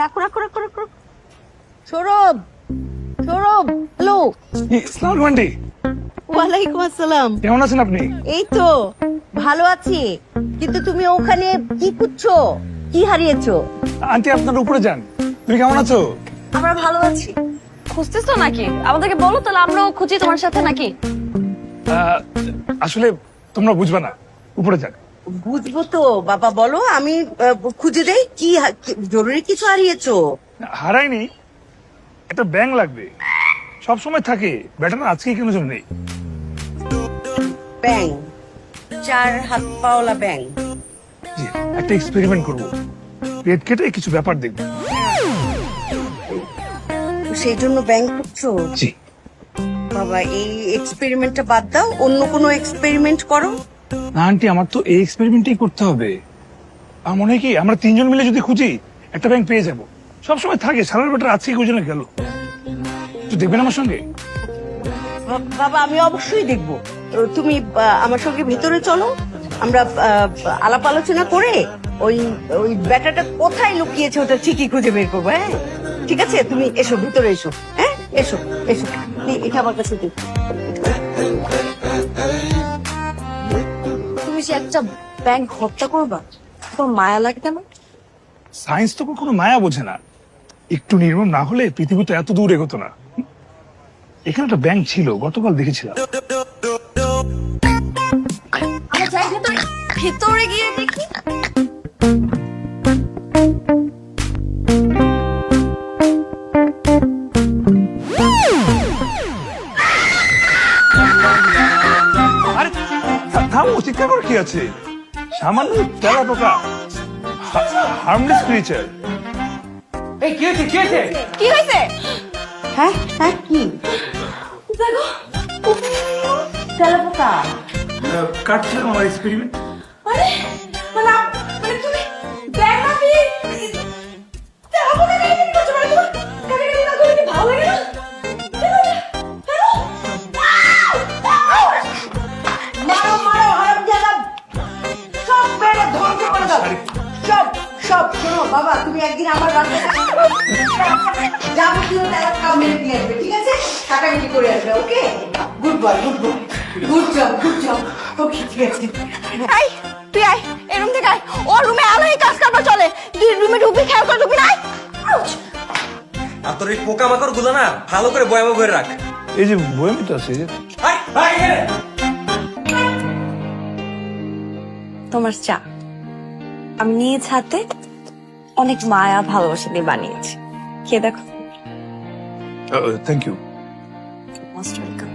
রাখো রাখো রাখো রাখো। সৌরভ, সৌরভ, হ্যালো। আসসালামু আন্টি, ওয়ালাইকুম আসসালাম। কেমন আছেন আপনি? এই তো ভালো আছি, কিন্তু তুমি ওখানে কি খুঁজছো? কি হারিয়েছো? আন্টি আপনার উপরে যান। তুমি কেমন আছো? আমরা ভালো আছি। খুঁজতেছো নাকি? আমাদেরকে বলো, তাহলে আমরাও খুঁজি তোমার সাথে নাকি? আসলে তোমরা বুঝবে না, উপরে যান। বুঝবো তো বাবা, বলো। আমি খুঁজে দেই। কি জরুরি কিছু হারিয়েছো? হারাইনি, একটা ব্যাং লাগবে, সব সময় থাকে, ব্যাটার আজকে কেন জন্য নেই। ব্যাং? 4 হাত পাওয়ালা ব্যাং? জি, একটা এক্সপেরিমেন্ট করবো, পেট কেটে কিছু ব্যাপার দেখবো। সেই জন্য ব্যাং খুঁজছো? জি। বাবা, এই এক্সপেরিমেন্টটা বাদ দাও, অন্য কোনো এক্সপেরিমেন্ট করো। না আন্টি, আমার তো এই এক্সপেরিমেন্টই করতে হবে। আমার মনে হয় কি আমরা 3 জন মিলে যদি খুঁজি একটা ব্যাংক পেয়ে যাবো। সব সময় থাকে, সারার ব্যাটার আজকে খুঁজে না গেল। তুই দেখবেন আমার সঙ্গে? বাবা, আমি অবশ্যই দেখবো। তুমি আমার সঙ্গে ভেতরে চলো, আমরা আলাপ আলোচনা করে ওই ওই ব্যাটাটা কোথায় লুকিয়েছে ওটা ঠিকই খুঁজে বের করবো। হ্যাঁ, ঠিক আছে, তুমি এসো, ভিতরে এসো। হ্যাঁ, এসো এসো। এটা আমার কাছে দিও। তুমি যে একটা ব্যাংক হত্যা করবা, তোমার মায়া লাগবে না? সায়েন্স তো কোনো মায়া বোঝে না। একটু নির্মম না হলে পৃথিবী তো এত দূর এগোতো না। এখানে একটা ব্যাংক ছিল, গতকাল দেখেছিলাম। আমরা যাই ভেতরে, ভেতরে গিয়ে দেখি। আরে থামো, চিৎকার করে কি আছে? সামান্য তেলা পোকা, হার্মলেস ক্রিয়েচার। এই কি হয়েছে, কি হয়েছে? কি হয়েছে? হ্যাঁ হ্যাঁ, কি? দেখো, তেলাপোকা? কাটছিলাম আমার এক্সপেরিমেন্ট। আরে মানে মানে তুমি ব্যাংক আপনি তেলাপোকা নিয়ে কি করছো? মানে তোমার কাকে না করে কি ভালো লাগে না? মারো মারো, হারামজাদা! সব মেরে ধ্বংস করে দাও। সব সব শোনো বাবা, তুমি একদিন আমার রাস্তায় যাবতীয় তেলাপোকা মেরে দিয়ে আসবে, ঠিক আছে? কাটাকাটি করে আসবে, okay? Good boy, good boy, good job, good job. Okay, ঠিক আছে। এই তুই আয়, এই রুম থেকে আয়। ও রুমে আলোয় কাজ করবা চলে, তুই রুমে ঢুকবি, খেয়াল করে ঢুকবি না। আর তোর এই পোকামাকড় গুলো না ভালো করে বয়ামে ভরে রাখ। এই যে বয়ামি তো আছে, এই যে। আয়, আয় এখানে। তোমার চা আমি নিজ হাতে অনেক মায়া ভালোবাসা দিয়ে বানিয়েছি, খেয়ে দেখো। Thank you. Most welcome.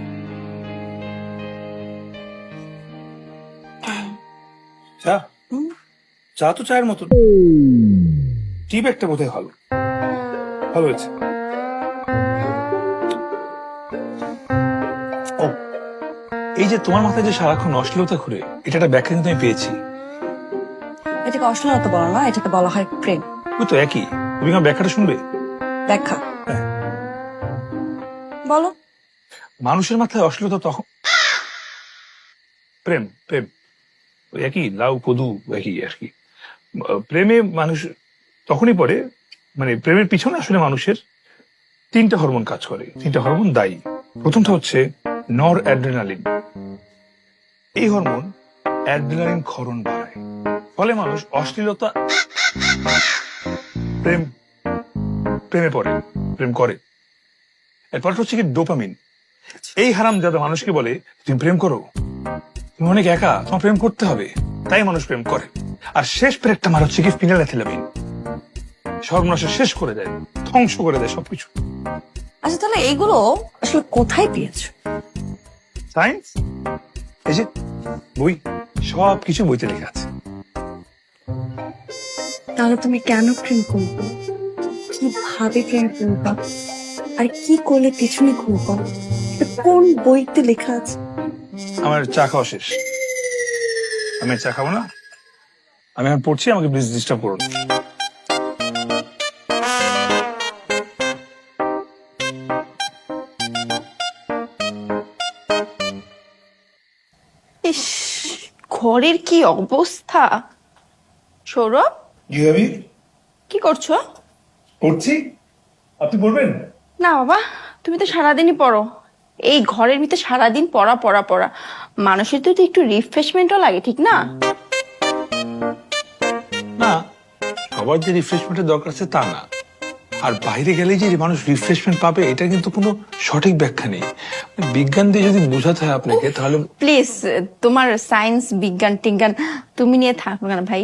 চা? চা তো চায়ের মতন, টি ব্যাগটা বোধহয় ভালো, ভালো হয়েছে। ও, এই যে তোমার মাথায় যে সারাক্ষণ অশ্লীলতা ঘুরে, এটা একটা ব্যাখ্যা কিন্তু আমি পেয়েছি। এটাকে অশ্লীলতা বলা না, এটাকে বলা হয় প্রেম। ওই তো একই। তুমি আমার ব্যাখ্যাটা শুনবে? ব্যাখ্যা হ্যাঁ। বলো। মানুষের মাথায় অশ্লীলতা তখন, প্রেম প্রেম ওই একই, লাউ কদু একই আর কি। প্রেমে মানুষ তখনই পড়ে, মানে প্রেমের পিছনে আসলে মানুষের 3টা হরমোন কাজ করে, 3টা হরমোন দায়ী। প্রথমটা হচ্ছে নর অ্যাড্রেনালিন। এই হরমোন অ্যাড্রেনালিন ক্ষরণ বাড়ায়, ফলে মানুষ অশ্লীলতা, প্রেম, প্রেমে পড়ে, প্রেম করে। এরপরটা হচ্ছে কি ডোপামিন। এই হারামজাদা মানুষকে বলে তুমি প্রেম করো, তুমি অনেক একা, তোমার প্রেম করতে হবে, তাই মানুষ প্রেম করে। আর শেষ প্রেমটা আমার হচ্ছে কি ফিনাইলএথিলামিন। সর্বনাশে শেষ করে দেয়, ধ্বংস করে দেয় সবকিছু। আচ্ছা, তাহলে এইগুলো আসলে কোথায় পেয়েছো? সায়েন্স, এই যে বই, সবকিছু বইতে লেখা আছে। তাহলে তুমি কেন প্রেম করবে, কিভাবে প্রেম করবা, আর কি করলে পিছনে ঘুরবা, কোন বইতে লেখা আছে? আমার চা খাওয়া শেষ, আমি আর চা খাবো না। আমি এখন পড়ছি, আমাকে প্লিজ ডিস্টার্ব করুন। ইস, ঘরের কি অবস্থা! সৌরভ, জি ভাবি। কি করছো? পড়ছি, আপনি পড়বেন? না বাবা, তুমি তো সারাদিনই পড়ো। এই ঘরের ভিতরে সারাদিন পড়া পড়া পড়া, মানুষের তো একটু রিফ্রেশমেন্টও লাগে, ঠিক না? না, সবার যে রিফ্রেশমেন্টের দরকার আছে তা না। আর বাইরে গেলে যে মানুষ রিফ্রেশমেন্ট পাবে এটা কিন্তু কোনো সঠিক ব্যাখ্যা নেই। বিজ্ঞান দিয়ে যদি বোঝাতে হয় আপনাকে তাহলে প্লিজ, তোমার সায়েন্স বিজ্ঞান টিজ্ঞান তুমি নিয়ে থাকো না ভাই,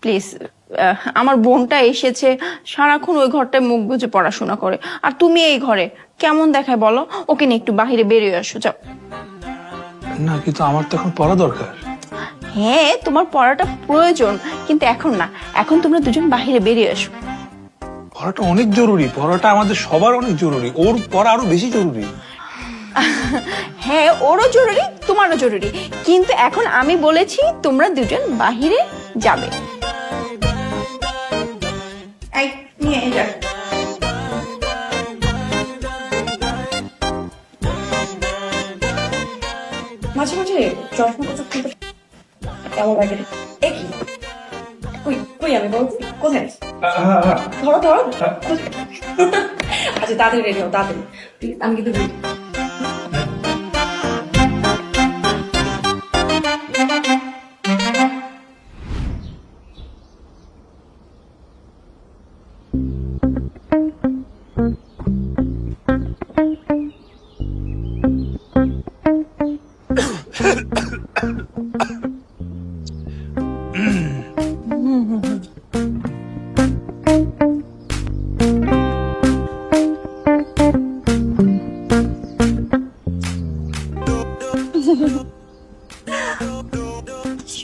প্লিজ। আমার বোনটা এসেছে, সারাক্ষণ ওই ঘরটায় মুখ বুজে পড়াশোনা করে, আর তুমি এই ঘরে কেমন দেখায় বলো? ওকে নিয়ে একটু বাহিরে বেরিয়ে আসো, যাও। না, কিন্তু আমার তো এখন পড়া দরকার। হ্যাঁ, তোমার পড়াটা প্রয়োজন, কিন্তু এখন না, এখন তোমরা দুজন বাহিরে বেরিয়ে আসো। পড়াটা অনেক জরুরি, পড়াটা আমাদের সবার অনেক জরুরি, ওর পড়া আরো বেশি জরুরি। হ্যাঁ, ওরও জরুরি, তোমারও জরুরি, কিন্তু এখন আমি বলেছি তোমরা দুজন বাহিরে যাবে। এই নিয়ে যা। মাঝে মাঝে চশমাটা চোখ খুলতে কেমন লাগে রে? এ কি? কই কই আমি বল, কোথায়? ধরো ধরো। আচ্ছা তাড়াতাড়ি রেডি হও, তাড়াতাড়ি প্লিজ, আমি কিন্তু ready।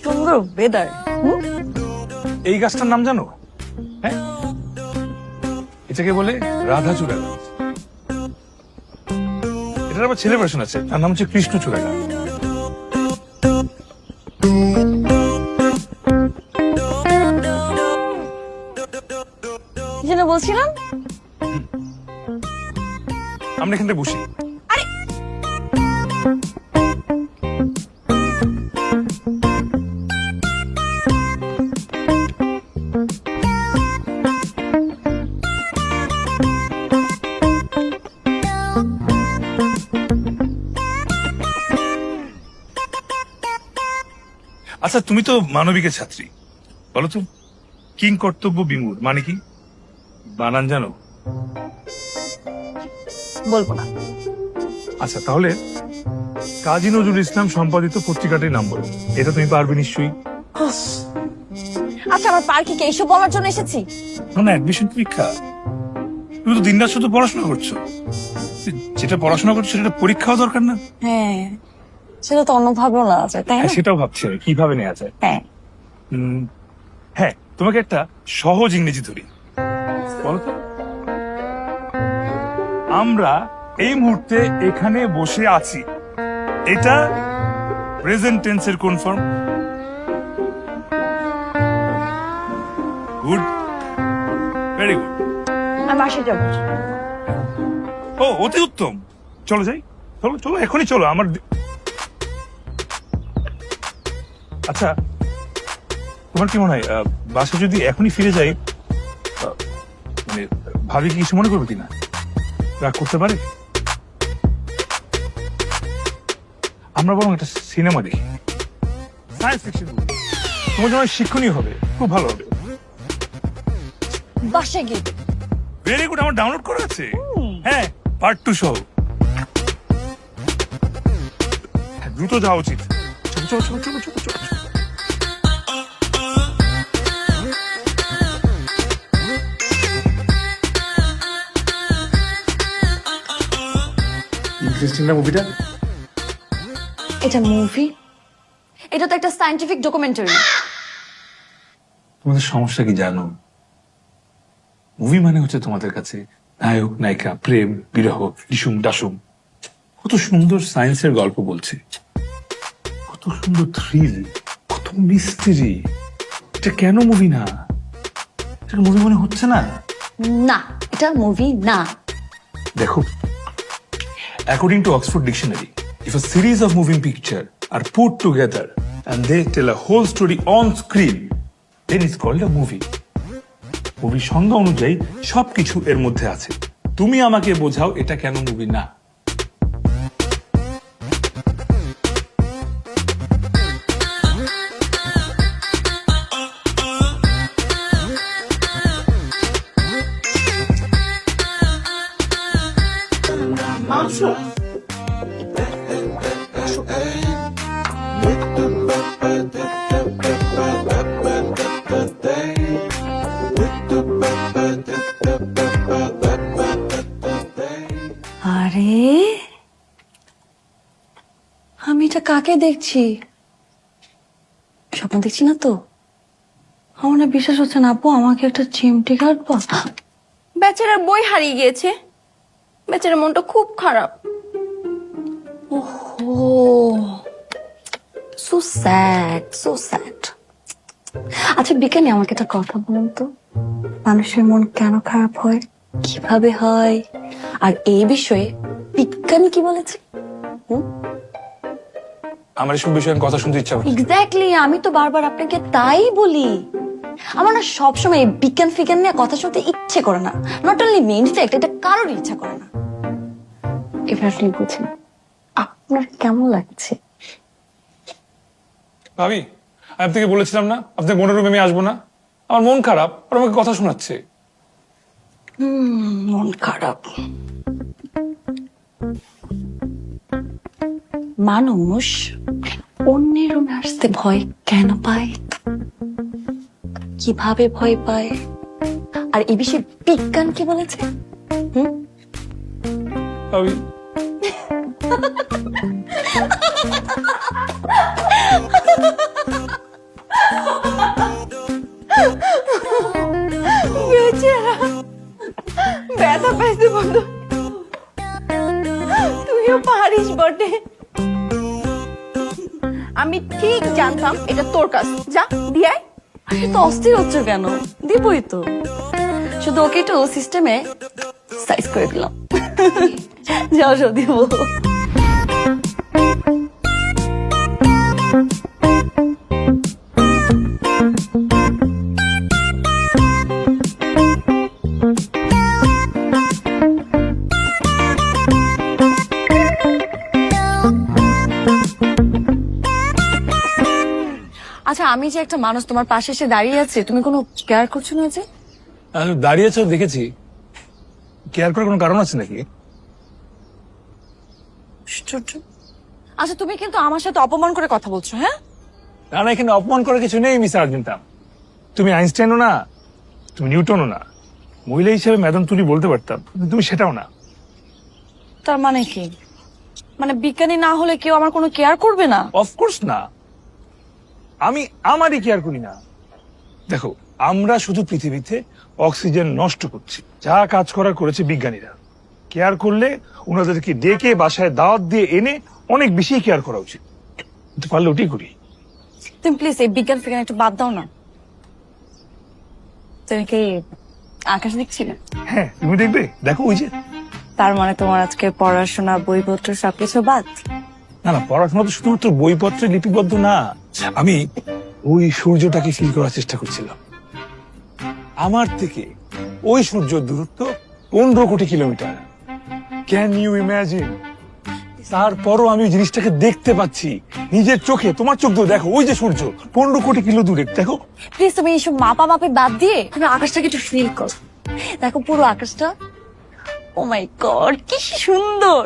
সুন্দর ওয়েদার। এই গাছটার নাম জানো? হ্যাঁ, এটাকে বলে রাধাচূড়া গাছ। এটার আবার ছেলে ভার্সন আছে, তার নাম হচ্ছে কৃষ্ণচূড়া গাছ। যেন বলছিলাম আমরা এখান থেকে বসি। আচ্ছা, তুমি তো মানবিকের ছাত্রী, বলো তো কিং কর্তব্য বিমূঢ় মানে কি? বানান জানো? বলবো না। আচ্ছা, তাহলে কাজী নজরুল ইসলাম সম্পাদিত পত্রিকাটির নাম বলো। এটা তুমি পারবে নিশ্চয়ই। আচ্ছা, আমার পার্কে কি এইসব বলার জন্য এসেছি? না, অ্যাডমিশন পরীক্ষা। তুমি তো দিনরাত শুধু পড়াশোনা করছো। যেটা পড়াশোনা করছো সেটা পরীক্ষাও দরকার না? হ্যাঁ, সেটা তো অন্যভাবেও নেওয়া যায়, তাই না? হ্যাঁ, সেটাও ভাবছি আমি কিভাবে নেওয়া যায়। হ্যাঁ, হ্যাঁ, তোমাকে একটা সহজ ইংরেজি ধরি, বলো তো। আমরা এই মুহূর্তে এখানে বসে আছি, এটা প্রেজেন্ট টেন্সের কোন ফর্ম? Good, very good. আমি বাসায় যাবো। ও, অতি উত্তম। চলো যাই, চলো চলো, এখনই চলো। আমার আচ্ছা, তোমার কি মনে হয় বাসা যদি এখনই ফিরে যাই, মানে ভাবি কি কিছু মনে করবে কিনা? রাগ করতে পারে? আমরা বরং একটা সিনেমা দেখি, সায়েন্স ফিকশন। তোমার জন্য শিক্ষণীয় হবে, খুব ভালো হবে। বাসায় গিয়ে ভেরি গুড, আমার ডাউনলোড করা আছে। হ্যাঁ, পার্ট 2 সহ। দ্রুত যাওয়া উচিত। চলো চলো চলো চলো চলো চলো। ইন্টারেস্টিং না মুভিটা? এটা মুভি? এটা তো একটা সায়েন্টিফিক ডকুমেন্টারি। তোমাদের সমস্যা কি জানো? মুভি মানে হচ্ছে তোমাদের কাছে নায়ক নায়িকা, প্রেম বিরহ, ডিসুম ডাসুম। কত সুন্দর সায়েন্সের গল্প বলছে, কত সুন্দর থ্রিল, কত মিস্ট্রি। এটা কেন মুভি না? এটা মুভি মনে হচ্ছে না? না, এটা মুভি না। দেখো, according to Oxford Dictionary, if a series of moving pictures are put together and they tell a whole story on screen, then it's called a movie. মুভির সংজ্ঞা অনুযায়ী সবকিছু এর মধ্যে আছে। তুমি আমাকে বোঝাও এটা কেন মুভি না। আরে আমি এটা কাকে দেখছি? স্বপ্ন দেখছি না তো? আমার না বিশ্বাস হচ্ছে না আপু, আমাকে একটা চিমটি কাটবো? বেচারার বই হারিয়ে গিয়েছে, বেচারার মনটা খুব খারাপ। ও সো স্যাড, সো স্যাড। আচ্ছা বিজ্ঞানী, আমাকে একটা কথা বলুন তো, মানুষের মন কেন খারাপ হয়, কিভাবে হয়, আর এই বিষয়ে বিজ্ঞানী কি বলেছে? আমার এসব বিষয়ে কথা শুনতে ইচ্ছা করছে। এক্স্যাক্টলি, আমি তো বারবার আপনাকে তাই বলি। আমার না সবসময় এই বিজ্ঞান ফিজ্ঞান নিয়ে কথা শুনতে ইচ্ছে করে না। নট অনলি মি, ইনফ্যাক্ট এটা কারোর ইচ্ছা করে না। এবার আপনি বুঝেন আপনার কেমন লাগছে? ভাবি, আমি আপনাকে বলেছিলাম না আপনার বোনের রুমে আমি আসবো না, আমার মন খারাপ, আর আমাকে কথা শোনাচ্ছে। মন খারাপ। মানুষ অন্যের রুমে আসতে ভয় কেন পায়, কিভাবে ভয় পায়, আর এই বিষয়ে বিজ্ঞান কি বলেছে? ভাবি, বেচারা ব্যথা পাইছে বন্ধু, তুইও পারিস বটে। আমি ঠিক জানতাম এটা তোর কাজ। যা দিয়াই। আরে তো অস্থির হচ্ছে কেন? দিবই তো, শুধু ওকে একটু সিস্টেমে সাইজ করে দিলাম। যাও যাও দিব। আচ্ছা, আমি যে একটা মানুষ তোমার পাশে এসে দাঁড়িয়ে আছে, তুমি কোনো কেয়ার করছো না যে? দাঁড়িয়েছ দেখেছি, কেয়ার করার কোনো কারণ আছে নাকি? আশ্চর্য। আচ্ছা তুমি কিন্তু আমার সাথে অপমান করে কথা বলছো, হ্যাঁ? না না, এখানে অপমান করার কিছু নেই মিস আর্জেন্টাম। তুমি আইনস্টাইনও না, তুমি নিউটনও না। মহিলা হিসেবে ম্যাডাম তুলি বলতে পারতাম, কিন্তু তুমি সেটাও না। তার মানে কি? মানে বিজ্ঞানী না হলে কেউ আমার কোনো কেয়ার করবে না? অফকোর্স না, আমি আমারই কেয়ার করি না। দেখো, আমরা শুধু পৃথিবীতে অক্সিজেন নষ্ট করছি। যা কাজ করার করেছে বিজ্ঞানীরা। কেয়ার করলে ওনাদেরকে ডেকে বাসায় দাওয়াত দিয়ে এনে অনেক বেশি কেয়ার করা উচিত, কিন্তু পারলে ওটাই করি। তুমি প্লিজ এই বিজ্ঞান ফিজ্ঞান একটু বাদ দাও না। তুমি কি আকাশ দেখছিলে? হ্যাঁ, তুমি দেখবে, দেখো ওই যে। তার মানে তোমার আজকে পড়াশোনা, বইপত্র সবকিছু বাদ? না না, পড়াশোনা তো শুধুমাত্র বইপত্রে লিপিবদ্ধ না। আমি ওই সূর্যটাকে ফিল করার চেষ্টা করছিলাম। আমার থেকে ওই সূর্যের দূরত্ব 15 কোটি কিলোমিটার। Can you imagine? তারপরও আমি ওই জিনিসটাকে দেখতে পাচ্ছি নিজের চোখে। তোমার চোখ দিয়ে দেখো, ওই যে সূর্য 15 কোটি কিলো দূরে, দেখো। প্লিজ তুমি এইসব মাপা মাপে বাদ দিয়ে তুমি আকাশটাকে একটু ফিল করো। দেখো পুরো আকাশটা। ও মাই গড, কি সুন্দর!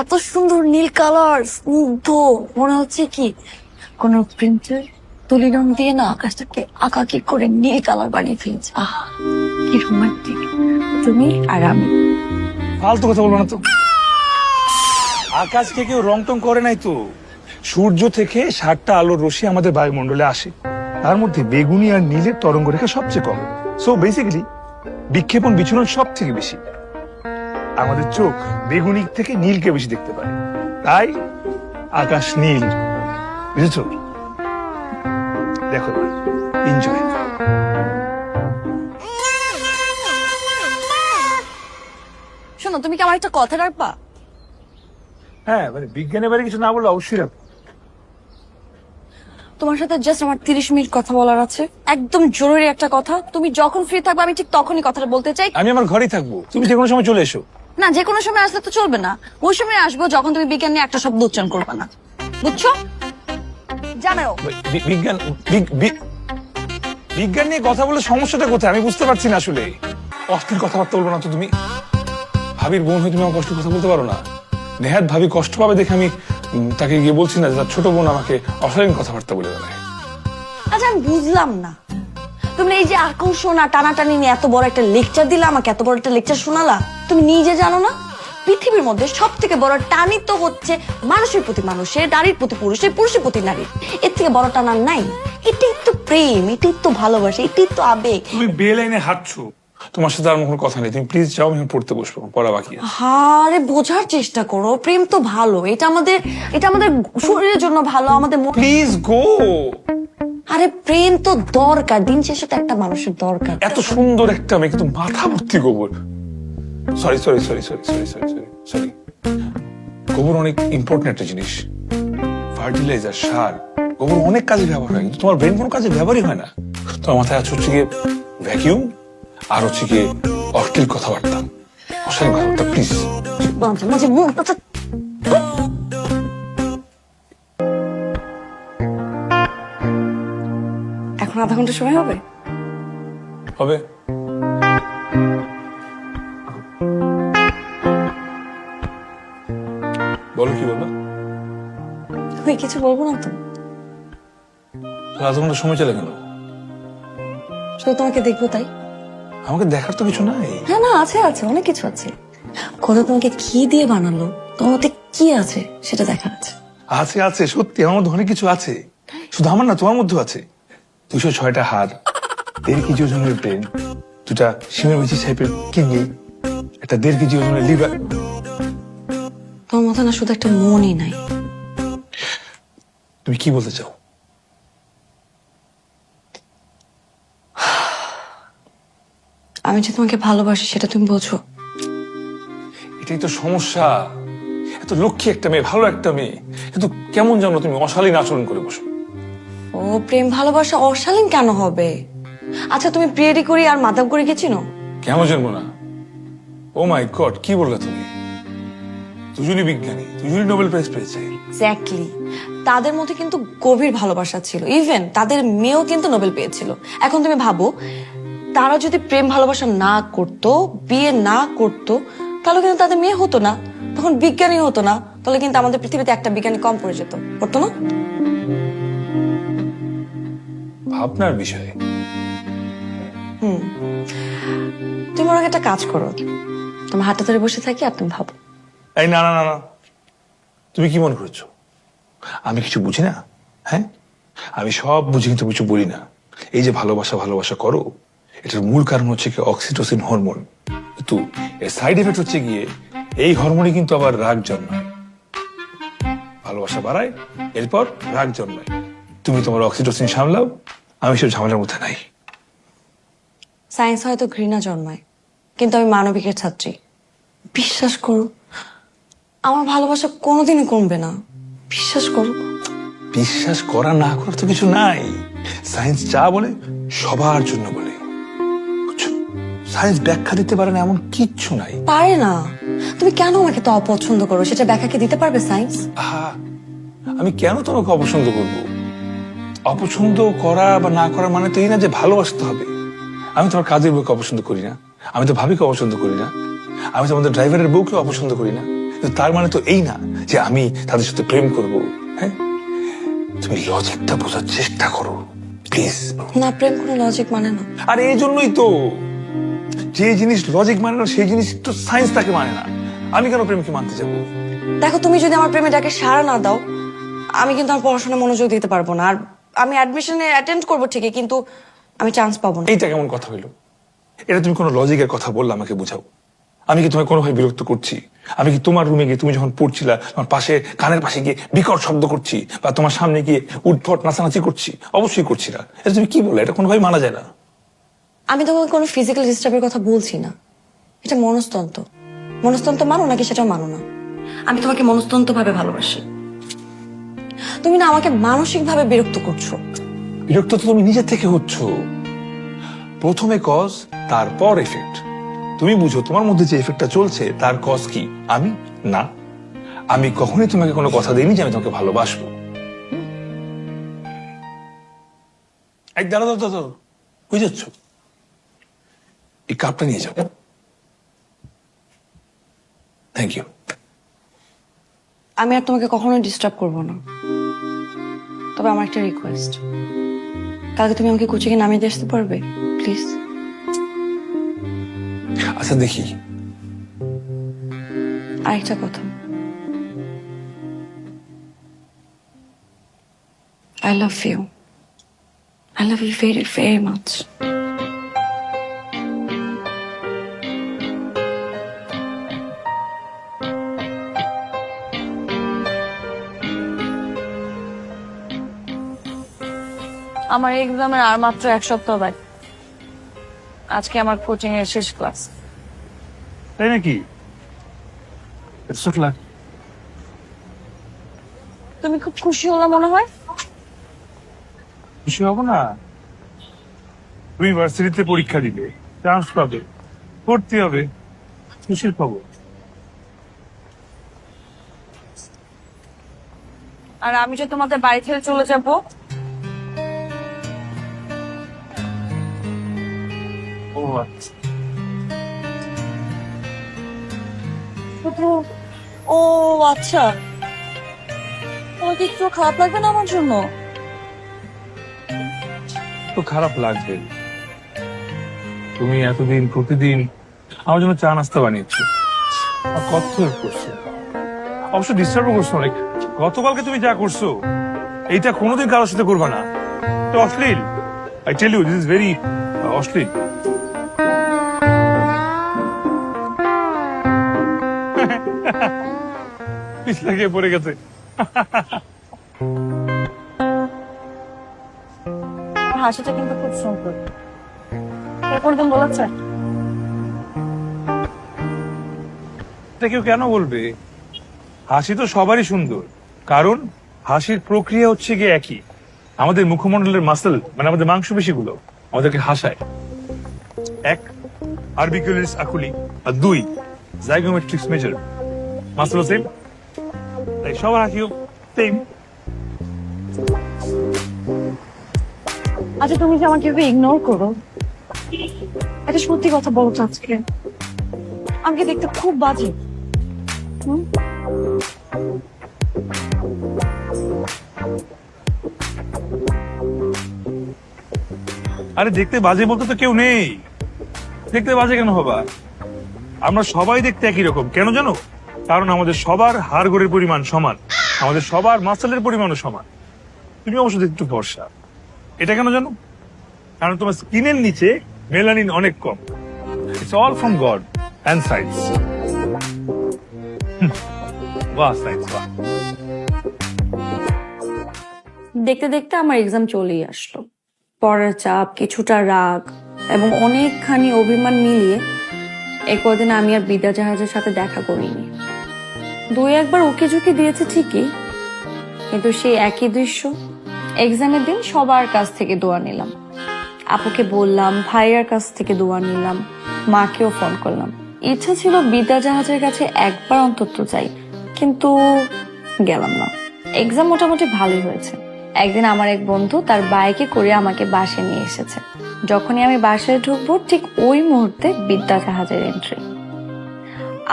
এত সুন্দর নীল কালার, স্নিগ্ধ, মনে হচ্ছে কি কোন প্রিন্টার তুলি রং দিয়ে না আকাশটাকে আঁকাকি করে নীল কালার বানিয়ে ফেলছে। আহ, কি রোমান্টিক তুমি আর আমি। ফালতু কথা বলবো না তো। আকাশকে কেউ রং টং করে নাই তো। সূর্য থেকে 60টা আলোর রশ্মি আমাদের বায়ুমণ্ডলে আসে, তার মধ্যে বেগুনি আর নীলের তরঙ্গ রেখা সবচেয়ে কম। সো বেসিক্যালি বিক্ষেপণ বিচরণ সব থেকে বেশি। আমাদের চোখ বেগুনি থেকে নীলকে বেশি দেখতে পায়, তাই আকাশ নীল। বুঝেছো? দেখো, এনজয়। শোনো, তুমি কি আমার একটা কথা রাখবা? হ্যাঁ, মানে বিজ্ঞানের বাইরে কিছু না বললে অবশ্যই রাখবো। তোমার সাথে জাস্ট আমার 30 মিনিট কথা বলার আছে, একদম জরুরি একটা কথা। তুমি যখন ফ্রি থাকবে আমি ঠিক তখনই কথাটা বলতে চাই। আমি আমার ঘরেই থাকবো, তুমি যে কোনো সময় চলে এসো। না, যে কোনো সময় আসলে তো চলবে না। ওই সময় আসবো যখন তুমি বিজ্ঞান নিয়ে একটা শব্দ উচ্চারণ করবে না, বুঝছো? জানো বিজ্ঞান বিজ্ঞান নিয়ে কথা বলে সমস্যাটা কোথায় আমি বুঝতে পারছি না আসলে। অস্থির কথাবার্তা বলবো না তো তুমি। ভাবির বোন হয়ে তুমি আমার কষ্ট কথা বলতে পারো না? নেহাত ভাবি কষ্ট পাবে দেখে আমি তাকে গিয়ে বলছি না যে তার ছোট বোন আমাকে অশালীন কথাবার্তা বলে বেড়ায়। আচ্ছা, আমি বুঝলাম না, তুমি এই যে আকর্ষণ আর টানাটানি নিয়ে এত বড় একটা লেকচার দিলা আমাকে, এত বড় একটা লেকচার শোনালা, তুমি নিজে জানো না পৃথিবীর মধ্যে সব থেকে বড় টানি তো হচ্ছে মানুষের প্রতি মানুষের, নারীর প্রতি পুরুষের, পুরুষের প্রতি নারীর। এর থেকে বড় টানার নাই। এটাই তো প্রেম, এটাই তো ভালোবাসা, এটাই তো আবেগ। তুমি বে লাইনে হাঁটছো, তোমার সাথে আর কোনো কথা নেই। তুমি প্লিজ যাও, আমি পড়তে বসবো, পড়া বাকি আছে। আরে বোঝার চেষ্টা করো, প্রেম তো ভালো, এটা আমাদের শরীরের জন্য ভালো, আমাদের প্লিজ গো। আরে প্রেম তো দরকার, দিন শেষে তো একটা মানুষের দরকার। এত সুন্দর একটা মেয়ে কিন্তু মাথা ভর্তি গোবর। Sorry sorry sorry sorry sorry sorry sorry sorry গোবর অনেক ইম্পর্টেন্ট একটা জিনিস, ফার্টিলাইজার, সার। গোবর অনেক কাজে ব্যবহার হয়, কিন্তু তোমার ব্রেন কোনো কাজে ব্যবহারই হয় না। তোমার মাথায় আছে হচ্ছে গিয়ে ভ্যাকিউম, আর হচ্ছে গিয়ে অশ্লীল কথাবার্তা, অশ্লীল কথাবার্তা। প্লিজ মাঝে মাঝে মুখটা এখন আধা ঘন্টা সময় হবে। হবে। বলো কি বলবো? আমি কিছু বলবো না তো, আধা ঘন্টা সময় চলে গেল। শুধু তোমাকে দেখবো তাই। আমাকে দেখার তো কিছু নাই। হ্যাঁ, না আছে, আছে অনেক কিছু আছে। কথা তোমাকে কি দিয়ে বানালো, তোমার মধ্যে কি আছে সেটা দেখার আছে। আছে আছে, সত্যি আমার মধ্যে অনেক কিছু আছে। শুধু আমার না, তোমার মধ্যেও আছে। 206টা হার, 1.5 কেজি ওজনের ব্রেন, 2টা সিমের বেশি টাইপের কিডনি, একটা 1.5 কেজি ওজনের লিভার। তোমার মতো না শুধু একটা মনই নাই। তুমি কি বলতে চাও? আমি যে তোমাকে ভালোবাসি সেটা তুমি বোঝো। এটাই তো সমস্যা। এত লক্ষ্মী একটা মেয়ে, ভালো একটা মেয়ে, কিন্তু কেমন জানো তুমি অশালীন আচরণ করে বসো। ও প্রেম ভালোবাসা অশালীন কেন হবে? আচ্ছা, তুমি প্রিয়ারি করি আর মাদাম করে কি চিনো? কেন জানবো না? ও মাই গড, কি বললে তুমি? দুজনই বিজ্ঞানী, দুজনই নোবেল প্রাইজ পেয়েছে। এক্স্যাক্টলি, তাদের মধ্যে কিন্তু গভীর ভালোবাসা ছিল। ইভেন তাদের মেয়েও কিন্তু নোবেল পেয়েছিল। এখন তুমি ভাবো, তারা যদি প্রেম ভালোবাসা না করতো, বিয়ে না করতো, তাহলে কিন্তু তাদের মেয়ে হতো না, তখন বিজ্ঞানী হতো না, তাহলে কিন্তু আমাদের পৃথিবীতে একটা বিজ্ঞানী কম পড়ে যেত, পড়তো না? ভাবনার বিষয়। তুমি ওনাকে একটা কাজ করো, তোমার হাতটা ধরে বসে থাকি আর তুমি ভাবো। এই না না না না, তুমি কি মনে করছো আমি কিছু বুঝি না? হ্যাঁ, আমি সব বুঝি, কিন্তু কিছু বলি না। এই যে ভালোবাসা ভালোবাসা করো, এটার মূল কারণ হচ্ছে কি অক্সিটোসিন হরমোন। কিন্তু এর সাইড এফেক্ট হচ্ছে গিয়ে এই হরমোনই কিন্তু আবার রাগ জন্মায়। ভালোবাসা বাড়ায়, এরপর রাগ জন্মায়। তুমি তোমার অক্সিটোসিন সামলাও, আমি সব ঝামেলার মধ্যে নাই। সায়েন্স হয়তো ঘৃণা জন্মায়, কিন্তু আমি মানবিকের ছাত্রী। বিশ্বাস করো, আমার ভালোবাসা কোনোদিনই কমবে না, বিশ্বাস করো। বিশ্বাস করা না করার তো কিছু নাই। সায়েন্স যা বলে সবার জন্য বলে, বুঝছো? সায়েন্স ব্যাখ্যা দিতে পারে না এমন কিচ্ছু নাই। পারে না? তুমি কেন আমাকে তো অপছন্দ করো, সেটা ব্যাখ্যাকে দিতে পারবে সায়েন্স? আহা, আমি কেন তোমাকে অপছন্দ করব? অপছন্দ করা বা না করা মানে তো এই না যে ভালোবাসতে হবে। আমি তোমার কাজের বউকে অপছন্দ করি না, আমি তো ভাবিকে অপছন্দ করি না, আমি তো আমাদের ড্রাইভারের বউকে অপছন্দ করি না, কিন্তু তার মানে তো এই না যে আমি তাদের সাথে প্রেম করব। হ্যাঁ, তুমি লজিকটা বোঝার চেষ্টা করো প্লিজ। না, প্রেম কোনো লজিক মানে না। আর এই জন্যই তো, যে জিনিস লজিক মানে না সেই জিনিস তো সায়েন্স তাকে মানে না। আমি কেন প্রেমকে মানতে যাবো? দেখো, তুমি যদি আমার প্রেমে ডাকে সাড়া না দাও, আমি কিন্তু আমার পড়াশোনায় মনোযোগ দিতে পারবো না। আর আমি অ্যাডমিশনে অ্যাটেন্ড করবো ঠিকই, কিন্তু আমি চান্স পাবো না। এইটা কেমন কথা হইলো? এটা তুমি কোনো লজিকের কথা বললে আমাকে বুঝাও। আমি কি তোমায় কোনোভাবে বিরক্ত করছি? আমি কি তোমার রুমে গিয়ে তুমি যখন পড়ছিলা তোমার পাশে কানের পাশে গিয়ে বিকট শব্দ করছি, বা তোমার সামনে গিয়ে উদ্ভট নাচানাচি করছি? অবশ্যই করছি না। এটা তুমি কি বললে? এটা কোনোভাবে মানা যায় না। আমি তোমাকে কোনো ফিজিক্যাল ডিস্টার্বের কথা বলছি না, এটা মনস্তন্ত্র। মনস্তন্ত্র মানো নাকি সেটাও মানো না? আমি তোমাকে মনস্তন্ত্র ভাবে ভালোবাসি। তুমি না আমাকে মানসিক ভাবে বিরক্ত করছো। বিরক্ত তো তুমি নিজে থেকে হচ্ছ। প্রথমে কজ, তারপর এফেক্ট। তুমি বুঝো তোমার মধ্যে যে এফেক্টটা চলছে তার কজ কি? আমি না, আমি কখনোই তোমাকে কোনো কথা দিইনি যে আমি তোমাকে ভালোবাসবো। এক দাঁড়া দাঁড়া দাঁড়া, কই যাচ্ছ? এই কাপটা নিয়ে যাও। Thank you. আমি আর তোমাকে কখনোই ডিস্টার্ব করবো না, তবে আমার একটা রিকোয়েস্ট, কালকে তুমি আমাকে কোচিংয়ে নামিয়ে দিয়ে আসতে পারবে প্লিজ? আচ্ছা দেখি। আরেকটা কথা, I love you. I love you very, very much. আমার এক্সামের আর মাত্র 1 সপ্তাহ বাকি। আজকে আমার কোচিং এর শেষ ক্লাস। তাই নাকি? তুমি খুব খুশি হলা মনে হয়। খুশি হবো না? তুমি ইউনিভার্সিটিতে পরীক্ষা দিবে, চান্স পাবে, পড়তে হবে, খুশির খবর। আর আমি যে তোমাদের বাড়ি ছেড়ে চলে যাব, ও আচ্ছা। ও আচ্ছা, তোমার কি একটু খারাপ লাগবে না আমার জন্য? তো খারাপ লাগবে, তুমি এতদিন প্রতিদিন আমার জন্য চা নাস্তা বানিয়েছো, আর কত হেল্প করছো, অবশ্য ডিস্টার্বও করছো অনেক। গতকালকে তুমি যা করছো এইটা কোনোদিন কারোর সাথে করবা না, তো অশ্লীল। I tell you, this is very অশ্লীল। পিছলা গিয়ে পড়ে গেছে। আমার হাসিটা কিন্তু খুব সুন্দর, কোনদিন বলেছে? এটা কেউ কেন বলবে? হাসি তো সবারই সুন্দর, কারণ হাসির প্রক্রিয়া হচ্ছে গিয়ে একই। আমাদের মুখমণ্ডলের মাসল, মানে আমাদের মাংসপেশিগুলো আমাদেরকে হাসায়। 1 আরবিকুলারিস আকুলি, আর 2 জাইগোমেট্রিক্স মেজর, মাসল সেম। তাই সবার হাসিও সেম। আচ্ছা, তুমি যে আমাকে ইগনোর করো, এটা সত্যি কথা বলো তো আজকে? আমাকে দেখতে খুব বাজে। আরে দেখতে বাজে বলতে তো কেউ নেই, দেখতে বাজে কেন হবা? আমরা সবাই দেখতে একই রকম, কেন জানো? কারণ আমাদের সবার হাড়গোড়ের পরিমাণ সমান, আমাদের সবার মাসলের পরিমাণও সমান। তুমি অবশ্য দেখতে একটু ফর্সা, এটা কেন জানো? কারণ তোমার স্কিনের নিচে মেলানিন অনেক কম। It's all from God and science. বাহ সায়েন্স, বাহ। দেখতে দেখতে আমার এক্সাম চলেই আসলো। পড়ার চাপ, কিছুটা রাগ এবং অনেকখানি অভিমান মিলিয়ে এই কদিন আমি আর বিদ্যা জাহাজের সাথে দেখা করিনি। 2-1 বার ওকে ঝুঁকি দিয়েছে ঠিকই, কিন্তু সেই একই দৃশ্য। এক্সামের দিন সবার কাছ থেকে দোয়া নিলাম, আপুকে বললাম, ভাইয়ার কাছ থেকে দোয়া নিলাম, মাকেও ফোন করলাম। ইচ্ছা ছিল বিদ্যা জাহাজের কাছে একবার অন্তত যাই, কিন্তু গেলাম না। এক্সাম মোটামুটি ভালোই হয়েছে। একদিন আমার এক বন্ধু তার বাইকে করে আমাকে বাসায় নিয়ে এসেছে। যখনই আমি বাসায় ঢুকবো ঠিক ওই মুহূর্তে বিদ্যা জাহাজের এন্ট্রি।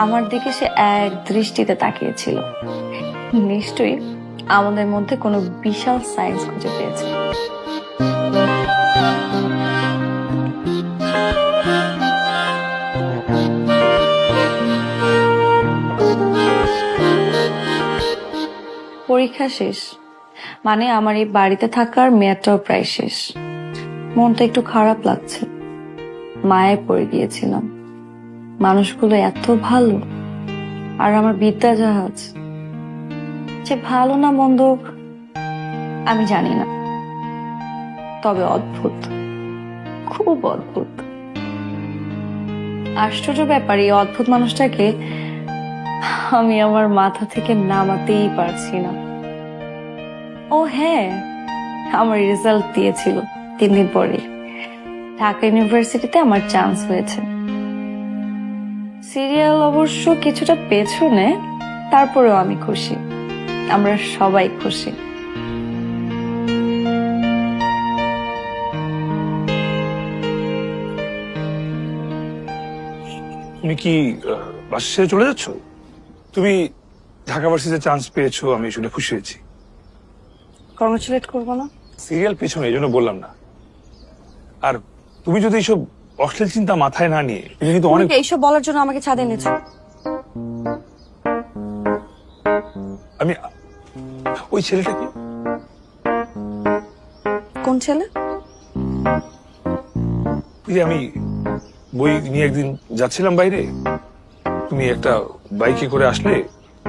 আমার দিকে সে এক দৃষ্টিতে তাকিয়েছিল। নিশ্চয়ই আমাদের মধ্যে কোনো বিশাল সায়েন্স খুঁজে পেয়েছে। পরীক্ষা শেষ, মানে আমার এই বাড়িতে থাকার মেয়াদটাও প্রায় শেষ। মনটা একটু খারাপ লাগছে, মায়ায় পড়ে গিয়েছিলাম। মানুষগুলো এত ভালো, আর আমার বিদ্যা জাহাজ যে ভালো না মন্দ আমি জানি না, তবে অদ্ভুত, খুব অদ্ভুত। আশ্চর্য ব্যাপার, এই অদ্ভুত মানুষটাকে আমি আমার মাথা থেকে নামাতেই পারছি না। ও হ্যাঁ, আমার রেজাল্ট দিয়েছিল 3 দিন পরে। ঢাকা ইউনিভার্সিটিতে আমার চান্স হয়েছে। সিরিয়াল অবশ্য কিছুটা পেছনে, তারপরেও আমি খুশি, আমরা সবাই খুশি। তুমি কি বাসা ছেড়ে চলে যাচ্ছ? তুমি ঢাকা ভার্সিটিতে চান্স পেয়েছো, আমি শুনে খুশি হয়েছি। কংগ্রেচুলেট করবো না? সিরিয়াল পেছনে, এই জন্য বললাম না। আর তুমি যদি এইসব অশ্লীল চিন্তা মাথায় না নিয়ে, তুমি কিন্তু অনেক। এইসব বলার জন্য আমাকে ছাদে এনেছো? আমি ওই ছেলেটা কি? কোন ছেলে? ওই যে আমি বই নিয়ে একদিন যাচ্ছিলাম বাইরে, তুমি একটা বাইকে করে আসলে,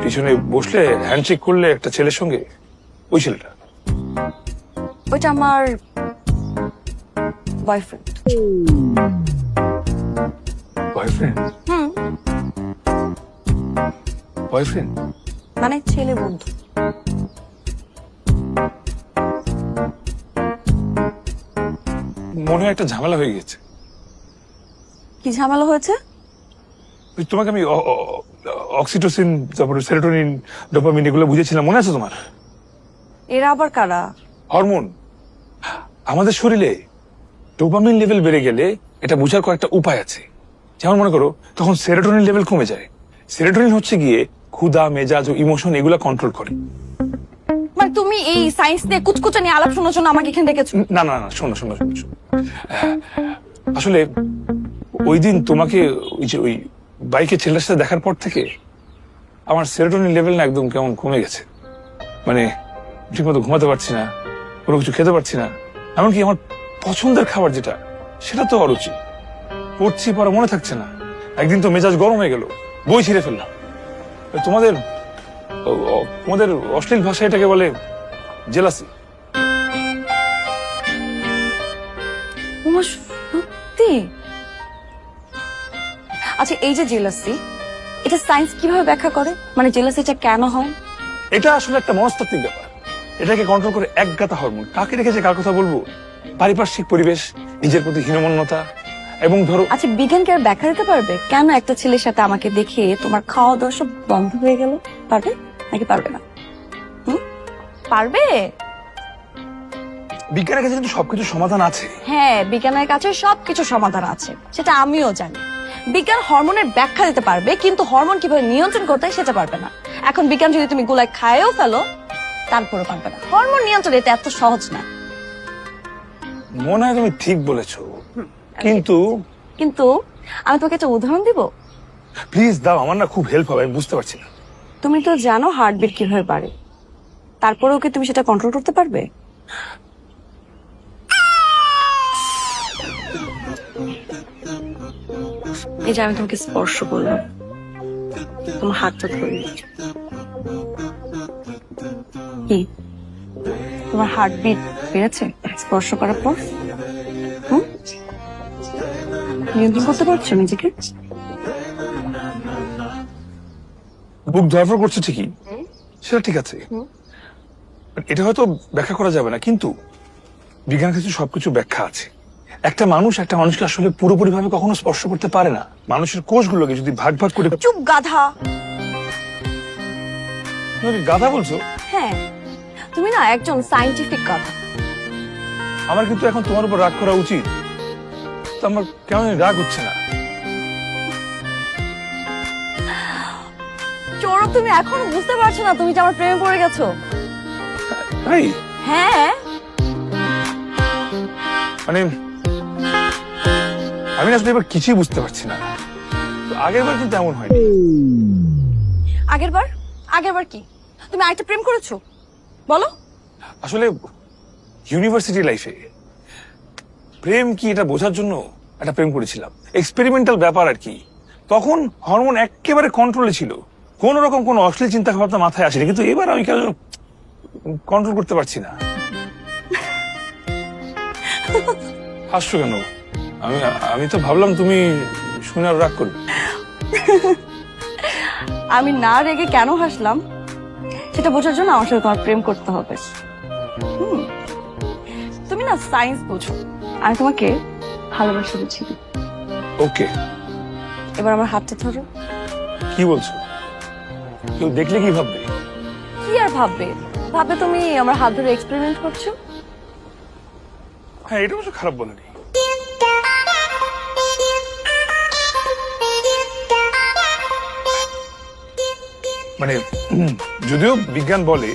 পিছনে বসলে, হ্যান্ডশেক করলে একটা ছেলের সঙ্গে, ওই ছেলেটা। ওইটা আমার বয়ফ্রেন্ড। বয়ফ্রেন্ড? বয়ফ্রেন্ড মানে ছেলে বন্ধু। মনে হয় একটা ঝামেলা হয়ে গেছে। কি ঝামেলা হয়েছে? ওই তোমাকে আমি অক্সিটোসিন, তারপরে সেরোটোনিন, ডোপামিন এগুলো বুঝেছিলাম, মনে আছে তোমার? এরা আবার কারা? হরমোন। আমাদের শরীরে ডোপামিন লেভেল বেড়ে গেলে এটা বোঝার কয়েকটা উপায় আছে। যেমন মনে করো, তখন সেরোটোনিন লেভেল কমে যায়। সেরোটোনিন হচ্ছে গিয়ে ক্ষুধা, মেজাজ ও ইমোশন এগুলা কন্ট্রোল করে। মানে তুমি এই সায়েন্স নিয়ে কুচকুচা নিয়ে আলাপ শোনার জন্য আমাকে এখানে ডেকেছো? না না না, শোনো শোনো শোনো শোনো। আসলে ওই দিন তোমাকে ওই যে ওই বাইকে ছেলের সাথে দেখার পর থেকে আমার সেরোটোনিন লেভেল না একদম কেমন কমে গেছে। মানে ঠিকমতো ঘুমাতে পারছি না, কোনো কিছু খেতে পারছি না, এমনকি আমার পছন্দের খাবার যেটা, সেটা তো অরুচি। পড়ছি, পড়া মনে থাকছে না। একদিন তো মেজাজ গরম হয়ে গেল, বই ছিঁড়ে ফেললাম। তোমাদের তোমাদের অশ্লীল ভাষা এটাকে বলে জেলাসি। সত্যি? আচ্ছা, এই যে জেলাসি, এটা সায়েন্স কিভাবে ব্যাখ্যা করে? মানে জেলাসিটা কেন হয়? এটা আসলে একটা মনস্তাত্ত্বিক ব্যাপার। এটাকে কন্ট্রোল করে একগাতা হরমোন। কাকে রেখেছে, কার কথা বলবো? পারিপার্শ্বিক পরিবেশ, নিজের প্রতি হীনমন্যতা, এবং ধরো। আচ্ছা, বিজ্ঞান কি আর ব্যাখ্যা দিতে পারবে কেন একটা ছেলের সাথে আমাকে দেখে তোমার খাওয়া দাওয়া সব বন্ধ হয়ে গেল? পারবে নাকি পারবে না? পারবে? বিজ্ঞানের কাছে কিন্তু সবকিছু সমাধান আছে। হ্যাঁ, বিজ্ঞানের কাছে সবকিছু সমাধান আছে, সেটা আমিও জানি। বিজ্ঞান হরমোনের ব্যাখ্যা দিতে পারবে, কিন্তু হরমোন কিভাবে নিয়ন্ত্রণ করতে হয় সেটা পারবে না। এখন বিজ্ঞান যদি তুমি গুলাই খায়ও ফেলো, তারপরে পারবে না। হরমোন নিয়ন্ত্রণ এটা এত সহজ না। মনে হয় তুমি ঠিক বলেছো, কিন্তু কিন্তু আমি তোমাকে একটা উদাহরণ দিব। প্লিজ দাও, আমার না খুব হেল্প হবে, আমি বুঝতে পারছি না। তুমি তো জানো হার্টবিট কিভাবে বাড়ে, তারপরেও কি তুমি সেটা কন্ট্রোল করতে পারবে? এই যে আমি তোমাকে স্পর্শ করলাম, তোমার হাতটা ধরে, কি তোমার হার্টবিট বেড়েছে স্পর্শ করার পর? নিয়ন্ত্রণ করতে পারছো নিজেকে? বুক ধরফর করছে ঠিকই, সেটা ঠিক আছে, এটা হয়তো ব্যাখ্যা করা যাবে না, কিন্তু বিজ্ঞানের কাছে সবকিছু ব্যাখ্যা আছে। একটা মানুষ একটা মানুষকে আসলে পুরোপুরি ভাবে কখনো স্পর্শ করতে পারে না। মানুষের কোষগুলোকে যদি ভাগ ভাগ করে। চুপ গাধা! তুমি কি গাধা বলছো? হ্যাঁ, তুমি না একজন সায়েন্টিফিক গাধা। আমার কিন্তু এখন তোমার উপর রাগ করা উচিত, তো আমার কেমন রাগ হচ্ছে না। চোরক, তুমি এখনো বুঝতে পারছো না তুমি যে আমার প্রেমে পড়ে গেছো? তাই? হ্যাঁ। মানে আমি আসলে এবার কিছুই বুঝতে পারছি না। আগের বার কিন্তু এমন হয়নি। আগেরবার কি তুমি আরেকটা প্রেম করেছো? বলো। আসলে ইউনিভার্সিটি লাইফে প্রেম কি এটা বোঝার জন্য একটা প্রেম করেছিলাম, এক্সপেরিমেন্টাল ব্যাপার আর কি। তখন হরমোন একেবারে কন্ট্রোলে ছিল, কোন রকম কোনো অশ্লীল চিন্তা ভাবনা মাথায় আসেনি, কিন্তু এবার আমি কেন কন্ট্রোল করতে পারছি না। হাসছো কেন? আমি তো ভাবলাম তুমি শুনে আর রাগ করবে। আমি না রেগে কেন হাসলাম সেটা বোঝার জন্য আমার সাথে তোমার প্রেম করতে হবে। তুমি না সায়েন্স বোঝো, আমি তোমাকে ভালোবাসা বুঝি। ওকে, এবার আমার হাতটা ধরো। কি বলছো? কেউ দেখলে কি ভাববে? কি আর ভাববে, ভাববে তুমি আমার হাত ধরে এক্সপেরিমেন্ট করছো। হ্যাঁ, এটা অবশ্য খারাপ বলেনি। মানে যদিও বিজ্ঞান বলে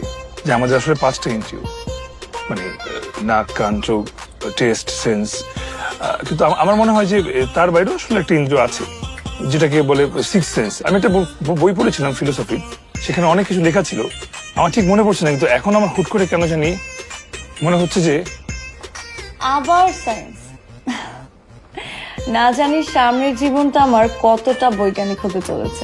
যে আমাদের আসলে 5টা ইন্দ্রিয়, মানে নাক, কান, চোখ, টেস্ট, সেন্স, কিন্তু আমার মনে হয় যে তার বাইরেও আসলে একটা ইন্দ্রিয় আছে যেটাকে বলে 6th সেন্স। আমি একটা বই পড়েছিলাম ফিলোসফি, সেখানে অনেক কিছু লেখা ছিল, আমার ঠিক মনে পড়ছে না, কিন্তু এখন আমার হুট করে কেন জানি মনে হচ্ছে যে আবার সায়েন্স। না জানি সামনের জীবনটা আমার কতটা বৈজ্ঞানিক হতে চলেছে।